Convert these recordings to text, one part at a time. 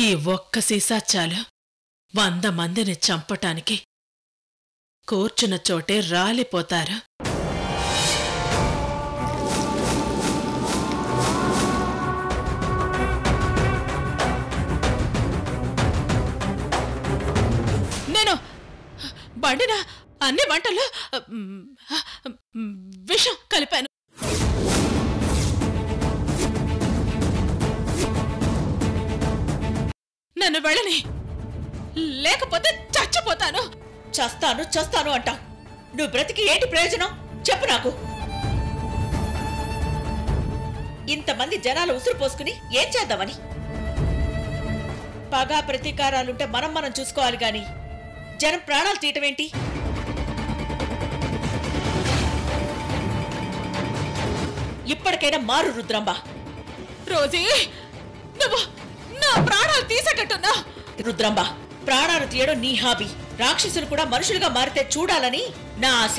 ఈ ఒక్క సీసా చాలు 100 మందిని చంపటానికి. కూర్చున్న చోటే రాలిపోతారు. నేను బండిన అన్ని వంటల్లో విషం కలిపాను. నన్ను వెళ్ళని, లేకపోతే చచ్చిపోతాను. చస్తాను చస్తాను అంటా. నువ్వు బ్రతికి ఏంటి ప్రయోజనం చెప్పు నాకు. ఇంతమంది జనాలు ఉసురు పోసుకుని ఏం చేద్దామని? పగా ప్రతీకారాలుంటే మనం చూసుకోవాలి గాని జనం ప్రాణాలు తీయటమేంటి? ఇప్పటికైనా మారు రుద్రంబ. రోజీ, నువ్వు నా ప్రాణాలు తీసేటట్టున్నా. రుద్రంబ, ప్రాణాలు తీయడం నీ హాబీ. రాక్షసులు కూడా మనుషులుగా మారితే చూడాలని నా ఆశ.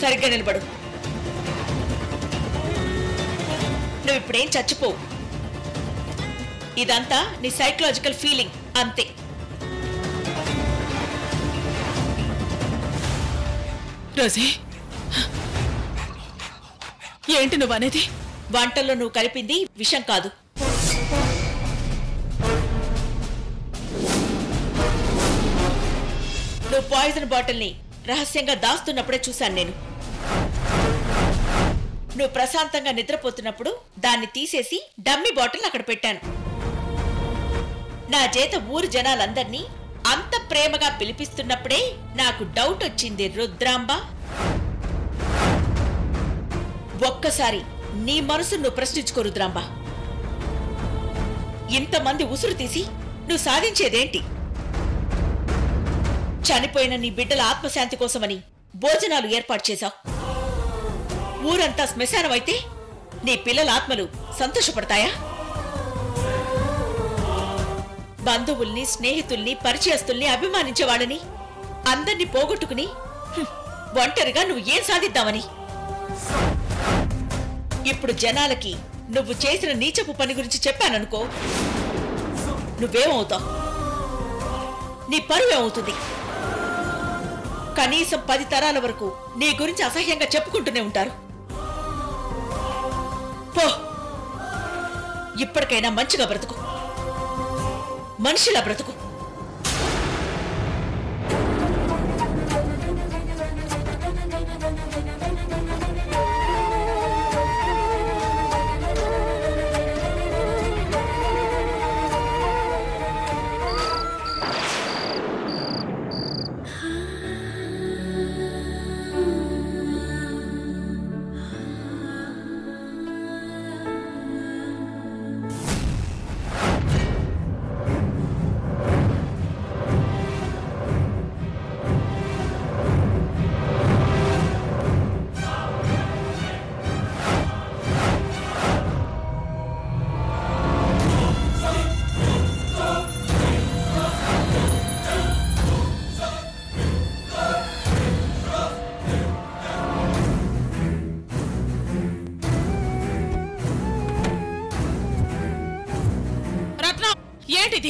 సరిగ్గా నిలబడు. నువ్వు ఇప్పుడేం చచ్చిపోవు. ఇదంతా నీ సైకలాజికల్ ఫీలింగ్ అంతే. రోజీ, ఏంటి నువ్వనేది? వంటల్లో నువ్వు కలిపింది విషం కాదు. నువ్వు పాయిజన్ బాటిల్ని రహస్యంగా దాస్తున్నప్పుడే చూశాను నేను. నువ్వు ప్రశాంతంగా నిద్రపోతున్నప్పుడు దాన్ని తీసేసి డమ్మీ బాటిల్ అక్కడ పెట్టాను. నా చేత ఊరు జనాలందర్నీ అంత ప్రేమగా పిలిపిస్తున్నప్పుడే నాకు డౌట్ వచ్చింది రుద్రాంబ. ఒక్కసారి నీ మనసు నువ్వు ప్రశ్నించుకో రుద్రాంబ. ఇంతమంది ఉసురు తీసి నువ్వు సాధించేదేంటి? చనిపోయిన నీ బిడ్డల ఆత్మశాంతి కోసమని భోజనాలు ఏర్పాటు చేశావు. ఊరంతా శ్మశానమైతే నీ పిల్లల ఆత్మలు సంతోషపడతాయా? బంధువుల్ని, స్నేహితుల్ని, పరిచయస్తుల్ని, అభిమానించేవాళ్ళని అందర్నీ పోగొట్టుకుని ఒంటరిగా నువ్వు ఏం సాధిద్దామని? ఇప్పుడు జనాలకి నువ్వు చేసిన నీచపు పని గురించి చెప్పాననుకో, నువ్వేమవుతావు? నీ పరువేమవుతుంది? కనీసం 10 తరాల వరకు నీ గురించి అసహ్యంగా చెప్పుకుంటూనే ఉంటారు. పో, ఇప్పటికైనా మంచిగా బ్రతుకు, మనిషిలా బ్రతుకు.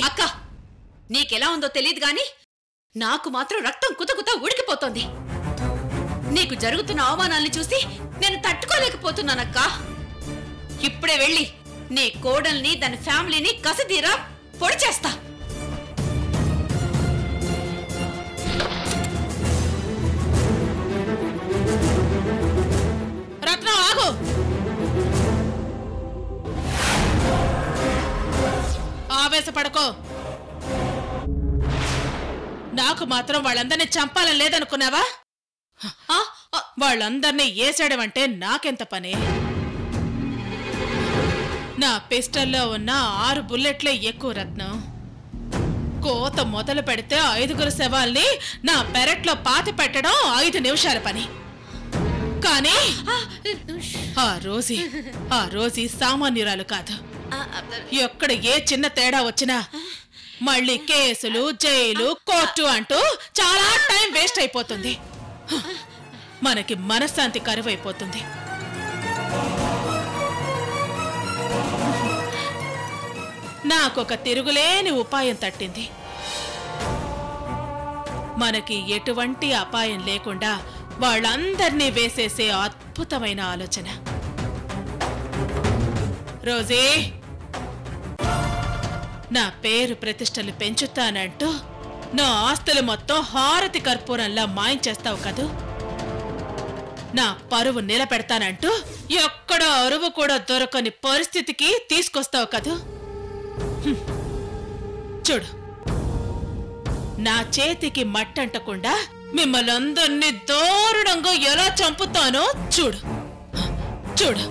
అక్క, నీకెలా ఉందో తెలియదు గాని నాకు మాత్రం రక్తం కుతకుత ఉడికిపోతోంది. నీకు జరుగుతున్న అవమానాల్ని చూసి నేను తట్టుకోలేకపోతున్నానక్క. ఇప్పుడే వెళ్ళి నీ కోడల్ని, దాని ఫ్యామిలీని కసిదీరా పొడి చేస్తా. రత్నం, ఆగు. ఆవేశపడకో. నాకు మాత్రం వాళ్ళందరినీ చంపాలని లేదనుకున్నావా? వాళ్ళందరినీ ఏసేయడమంటే నాకెంత పని? నా పిస్టల్లో ఉన్న 6 బుల్లెట్లే ఎక్కువ రత్నం. కోత మొదలు పెడితే 5గురు శవాల్ని నా పెరట్లో పాతి పెట్టడం 5 నిమిషాల పని. కానీ ఆ రోజీ సామాన్యురాలు కాదు. ఎక్కడ ఏ చిన్న తేడా వచ్చినా మళ్ళీ కేసులు, జైలు, కోర్టు అంటూ చాలా టైం వేస్ట్ అయిపోతుంది. మనకి మనశ్శాంతి కరువైపోతుంది. నాకొక తిరుగులేని ఉపాయం తట్టింది. మనకి ఎటువంటి అపాయం లేకుండా వాళ్ళందర్నీ వేసేసే అద్భుతమైన ఆలోచన. రోజీ, నా పేరు ప్రతిష్టలు పెంచుతానంటూ నా ఆస్తులు మొత్తం హారతి కర్పూరంలా మాయించేస్తావు కదూ. నా పరువు నిలబెడతానంటూ ఎక్కడ అరువు కూడా దొరకని పరిస్థితికి తీసుకొస్తావు కదూ. చూడు, నా చేతికి మట్టంటకుండా మిమ్మల్ని అందరినీ దారుణంగా ఎలా చంపుతానో చూడు చూడు.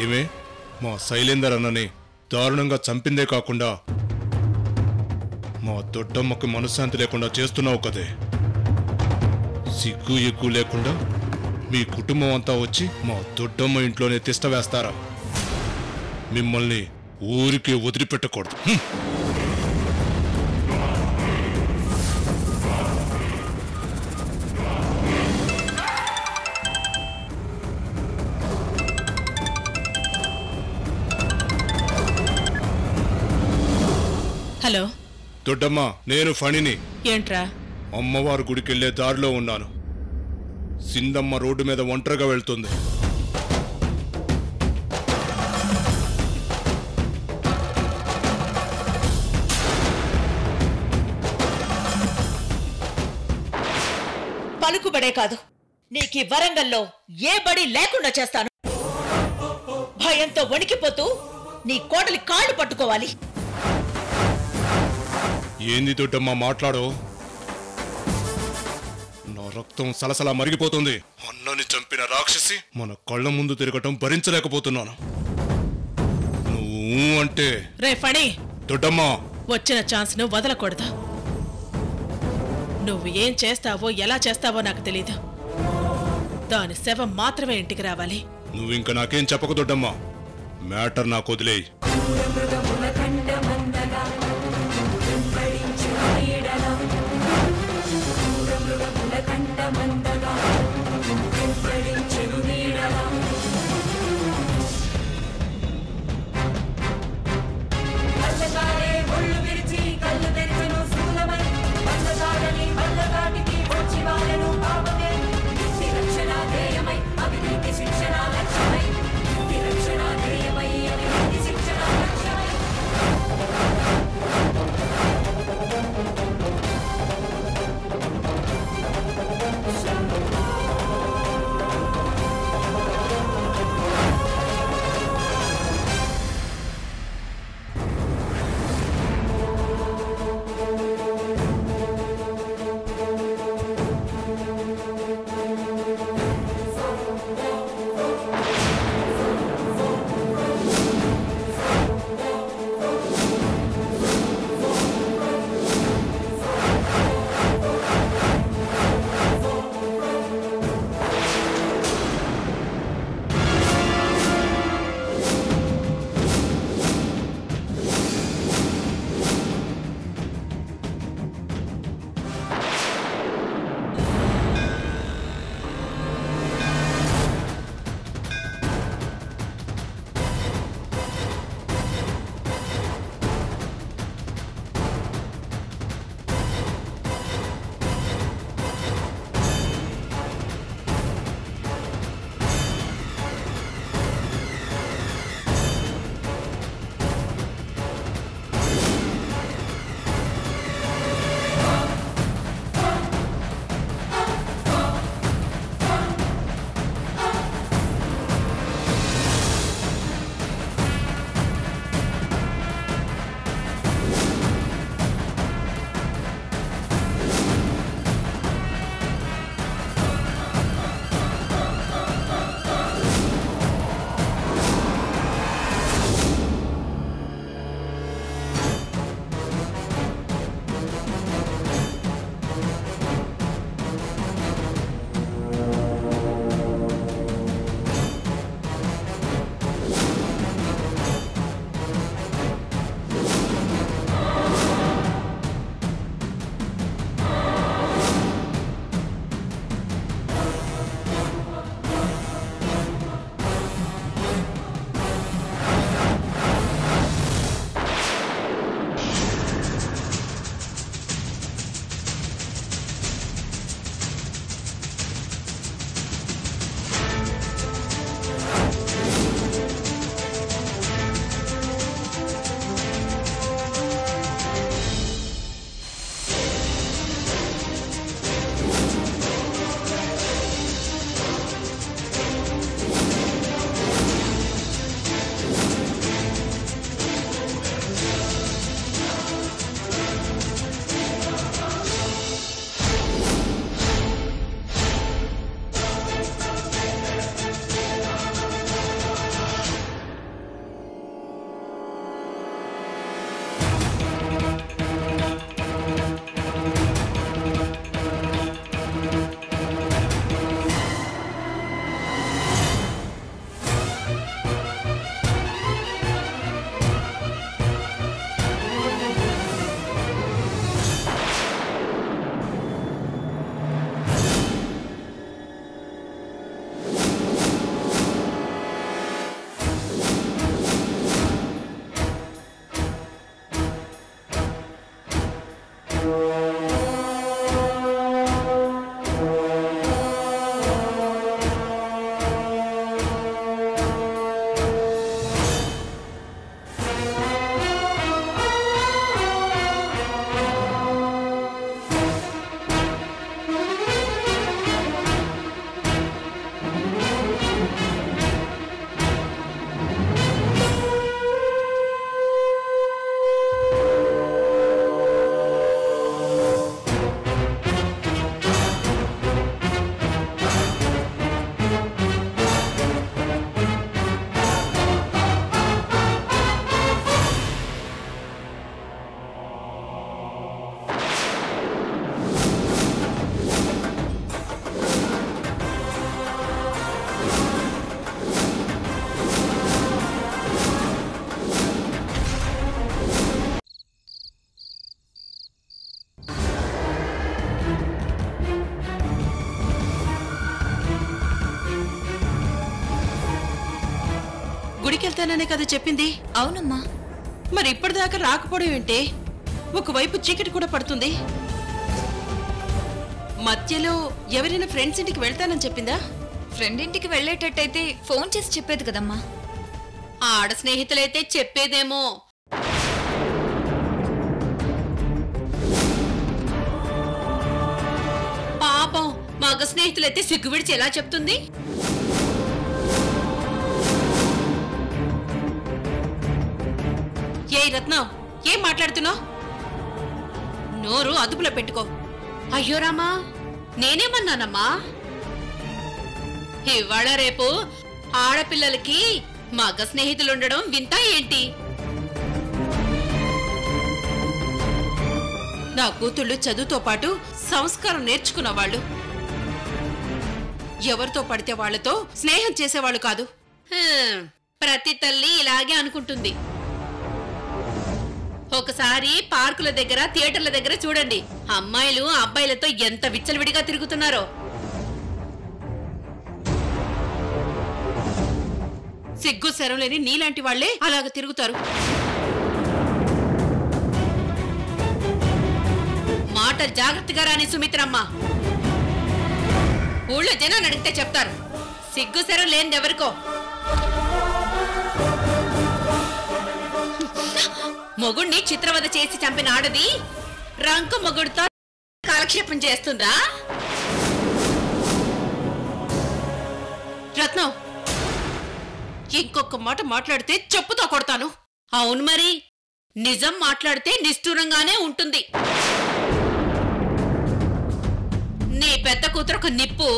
ఏమే, మా శైలేందర్ అన్నని దారుణంగా చంపిందే కాకుండా మా దొడ్డమ్మకి మనశ్శాంతి లేకుండా చేస్తున్నావు కదే. సిగ్గు ఎగ్గు లేకుండా మీ కుటుంబం అంతా వచ్చి మా దొడ్డమ్మ ఇంట్లోనే తిష్ట వేస్తారా? మిమ్మల్ని ఊరికే వదిలిపెట్టకూడదు. హలో దొడ్డమ్మ, నేను ఫణిని. ఏంట్రా? అమ్మవారి గుడికెళ్లే దారిలో ఉన్నాను. సిందమ్మ రోడ్డు మీద ఒంటరిగా వెళ్తుంది. పలుకుబడే కాదు, నీకీ వరంగల్లో ఏ బడి లేకుండా చేస్తాను. భయంతో వణికిపోతూ నీ కోటలి కాళ్ళు పట్టుకోవాలి. ఏంది దొడ్డమ్మ మాట్లాడో? నా రక్తం సలసలా మరిగిపోతుంది. అన్నని చంపిన రాక్షసి మన కళ్ళ ముందు తిరగటం భరించలేకపోతున్నాను. నువ్వు అంటే రే ఫణి, దొడ్డమ్మ, వచ్చిన ఛాన్స్ ను వదలకూడదు. నువ్వు ఏం చేస్తావో ఎలా చేస్తావో నాకు తెలీదు. దాని శవం మాత్రమే ఇంటికి రావాలి. నువ్వు ఇంకా నాకేం చెప్పకు దొడ్డమ్మ. మ్యాటర్ నాకు వదిలేయి. గుడికెళ్తాననే కదా చెప్పింది. అవునమ్మా. మరి ఇప్పటిదాకా రాకపోవడం ఏంటి? ఒకవైపు చీకటి కూడా పడుతుంది. మధ్యలో ఎవరైనా ఫ్రెండ్స్ ఇంటికి వెళ్తానని చెప్పిందా? ఫ్రెండ్ ఇంటికి వెళ్ళేటట్టయితే ఫోన్ చేసి చెప్పేది కదమ్మా. ఆడ స్నేహితులైతే చెప్పేదేమో. పాపం మగ స్నేహితులైతే సిగ్గు విడిచి ఎలా చెప్తుంది? ఏ రత్నం, ఏం మాట్లాడుతున్నావు? నోరు అదుపులో పెట్టుకో. అయ్యో రామా, నేనేమన్నానమ్మా? ఇవాళ రేపు ఆడపిల్లలకి మగ స్నేహితులుండడం వింత ఏంటి? నా కూతుళ్ళు చదువుతో పాటు సంస్కారం నేర్చుకున్న వాళ్ళు. ఎవరితో పడితే వాళ్లతో స్నేహం చేసేవాళ్ళు కాదు. ప్రతి తల్లి ఇలాగే అనుకుంటుంది. ఒకసారి పార్కుల దగ్గర, థియేటర్ల దగ్గర చూడండి, అమ్మాయిలు అబ్బాయిలతో ఎంత విచ్చలవిడిగా తిరుగుతున్నారో. సిగ్గు శరం లేని నీలాంటి వాళ్లే అలాగ తిరుగుతారు. మాటలు జాగ్రత్తగా రాని సుమిత్రమ్మ. ఊళ్ళో జనాన్ని అడిగితే చెప్తారు, సిగ్గు శరం లేనిదెవరికో. మొగుణ్ణి చిత్రవద చేసి చంపిన ఆడది రంకు మొగుడితో కాలక్షేపం చేస్తుందా? రత్నం, ఇంకొక మాట మాట్లాడితే చెప్పుతో కొడతాను. అవును మరి, నిజం మాట్లాడితే నిష్ఠూరంగానే ఉంటుంది. నీ పెద్ద కూతురు ఒక నిప్పు.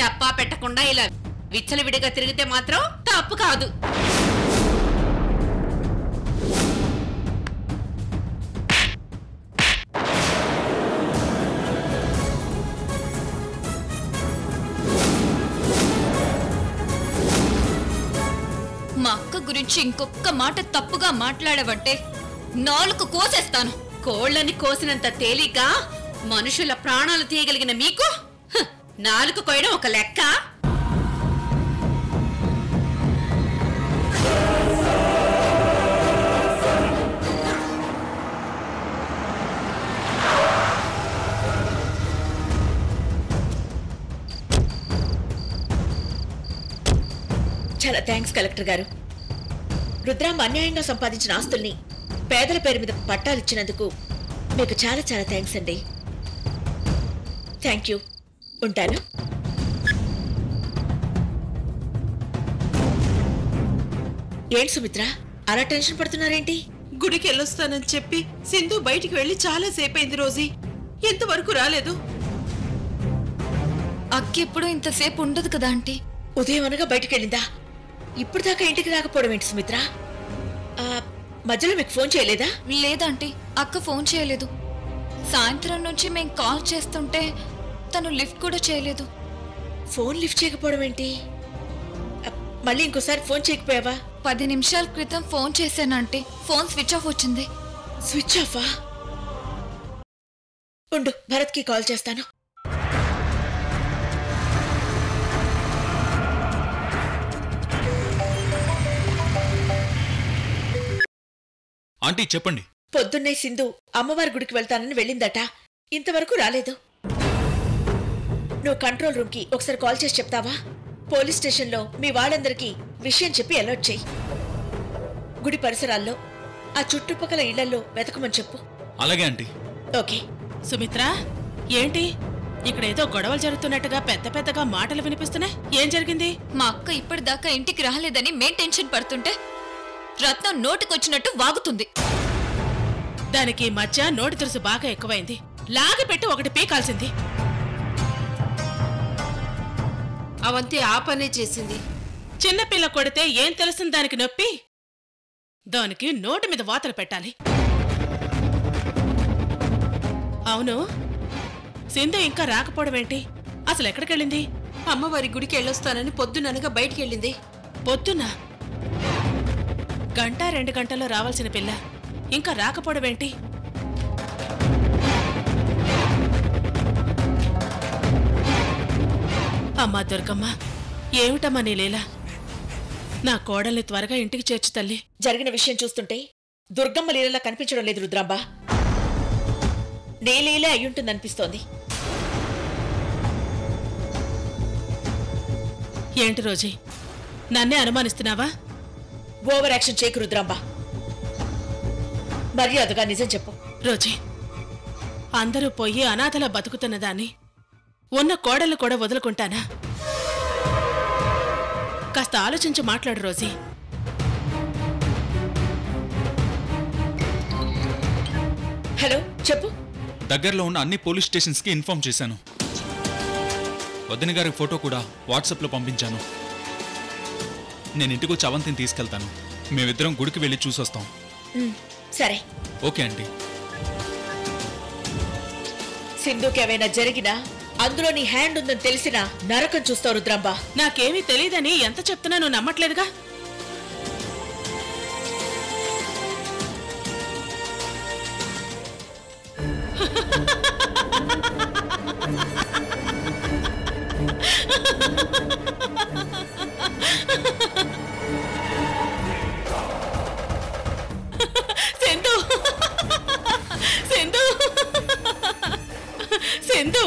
చెప్పా పెట్టకుండా ఇలా విచ్చలవిడిగా తిరిగితే మాత్రం తప్పు కాదు. మా అక్క గురించి ఇంకొక మాట తప్పుగా మాట్లాడవంటే నాలుగు కోసేస్తాను. కోళ్లని కోసినంత తేలిగ్గా మనుషుల ప్రాణాలు తీయగలిగిన మీకు నాలుగు కోయడం ఒక లెక్క. చాలా థ్యాంక్స్ కలెక్టర్ గారు. రుద్రాంబ అన్యాయంగా సంపాదించిన ఆస్తుల్ని పేదల పేరు మీద పట్టాలిచ్చినందుకు మీకు చాలా చాలా థ్యాంక్స్ అండి. Thank you. ఉంటాను. ఏంటి సుమిత్ర, అలా టెన్షన్ పడుతున్నారేంటి? గుడికి వెళ్ళొస్తానని చెప్పి సింధు బయటికి వెళ్లి చాలా సేపైంది. రోజీ ఎంతవరకు రాలేదు. అక్కెప్పుడు ఇంతసేపు ఉండదు కదా ఆంటీ. ఉదయం అనగా బయటికి వెళ్ళిందా? ఇప్పుడు దాకా ఇంటికి రాకపోవడం ఏంటి సుమిత్ర? మధ్యలో మీకు ఫోన్ చేయలేదా? లేదంటీ, అక్క ఫోన్ చేయలేదు. సాయంత్రం నుంచి మేం కాల్ చేస్తుంటే తను లిఫ్ట్ కూడా చేయలేదు. ఫోన్ లిఫ్ట్ చేయకపోవడం ఏంటి? మళ్ళీ ఇంకోసారి ఫోన్ చేయకపోయావా? 10 నిమిషాల క్రితం ఫోన్ చేశానంటీ. ఫోన్ స్విచ్ ఆఫ్ వచ్చింది. స్విచ్ ఆఫా? ఉండు, భరత్కి కాల్ చేస్తాను. ఆంటీ చెప్పండి. పొద్దున్నే సింధు అమ్మవారి గుడికి వెళ్తానని వెళ్ళిందట. ఇంతవరకు రాలేదు. నువ్వు కంట్రోల్ రూమ్ కి ఒకసారి కాల్ చేసి చెప్తావా? పోలీస్ స్టేషన్లో మీ వాళ్ళందరికీ విషయం చెప్పి అలర్ట్ చెయ్యి. గుడి పరిసరాల్లో ఆ చుట్టుపక్కల ఇళ్లలో వెతకమని చెప్పు. అలాగే ఆంటీ. ఓకే. సుమిత్ర, ఏంటి ఇక్కడ ఏదో గొడవలు జరుగుతున్నట్టుగా పెద్ద పెద్దగా మాటలు వినిపిస్తున్నాయి? ఏం జరిగింది? మా అక్క ఇప్పటిదాకా ఇంటికి రాలేదని మేం టెన్షన్ పడుతుంటే రత్నం నోటికొచ్చినట్టు వాగుతుంది. దానికి ఈ మధ్య నోటి తురుసు బాగా ఎక్కువైంది. లాగి పెట్టి ఒకటి పీకాల్సింది. అవంతి ఆ పనే చేసింది. చిన్నపిల్ల కొడితే ఏం తెలుస్తుంది దానికి నొప్పి? దానికి నోటి మీద వాతలు పెట్టాలి. అవును, సింధు ఇంకా రాకపోవడం ఏంటి? అసలు ఎక్కడికెళ్ళింది? అమ్మవారి గుడికి వెళ్ళొస్తానని పొద్దుననగా బయటికెళ్ళింది. పొద్దున్న 1-2 గంటల్లో రావాల్సిన పిల్ల ఇంకా రాకపోవడం ఏంటి? అమ్మా దుర్గమ్మ, ఏమిటమ్మా నీ లీల? నా కోడల్ని త్వరగా ఇంటికి చేర్చు తల్లి. జరిగిన విషయం చూస్తుంటే దుర్గమ్మ లీలలా కనిపించడం లేదు రుద్రాంబ. నే లీలే అయ్యుంటుందనిపిస్తోంది. ఏంటి రోజీ, నన్నే అనుమానిస్తున్నావా? ఓవర్ యాక్షన్ చేయకు రుద్రాంబ. మర్యాదగా నిజం చెప్పు. రోజీ, అందరూ పోయి అనాథలా బతుకుతున్నదాన్ని ఉన్న కోడళ్ళు కూడా వదులుకుంటానా? కాస్త ఆలోచించి మాట్లాడు రోజీ. హలో, చెప్పు. దగ్గరలో ఉన్న అన్ని పోలీస్ స్టేషన్స్కి ఇన్ఫార్మ్ చేశాను. వదిన గారి ఫోటో కూడా వాట్సాప్లో పంపించాను. నేను ఇంటికి వచ్చి అవంతిని తీసుకెళ్తాను. మేమిద్దరం గుడికి వెళ్ళి చూసొస్తాం. సరే. Okay aunty. సింధుకేమైనా జరిగినా అందులో నీ హ్యాండ్ ఉందని తెలిసినా నరకం చూస్తావు రుద్రాంబ. నాకేమీ తెలియదని ఎంత చెప్తున్నా నువ్వు నమ్మట్లేదుగా? సింధు, సింధు, సింధు.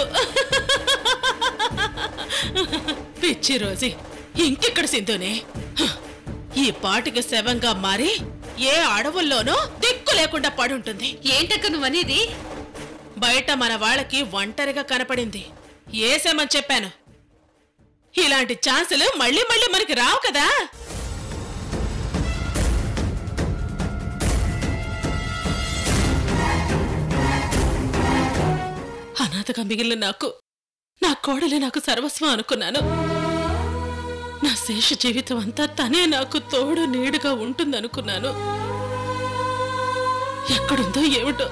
పిచ్చి రోజీ, ఇంకెక్కడ సింధునే? ఈ పాటికి శవంగా మారి ఏ అడవుల్లోనూ దిక్కు లేకుండా పడుంటుంది. ఏంటక్క నువ్వనేది? బయట మన వాళ్ళకి ఒంటరిగా కనపడింది. ఏసేమని చెప్పాను. ఇలాంటి ఛాన్సులు మళ్ళీ మళ్ళీ మనకి రావు కదా. అనాథగా మిగిలిన నా కోడలే నాకు సర్వస్వం అనుకున్నాను. నా శేష జీవితం అంతా తనే నాకు తోడు నీడుగా ఉంటుందనుకున్నాను. ఎక్కడుందో ఏమిటో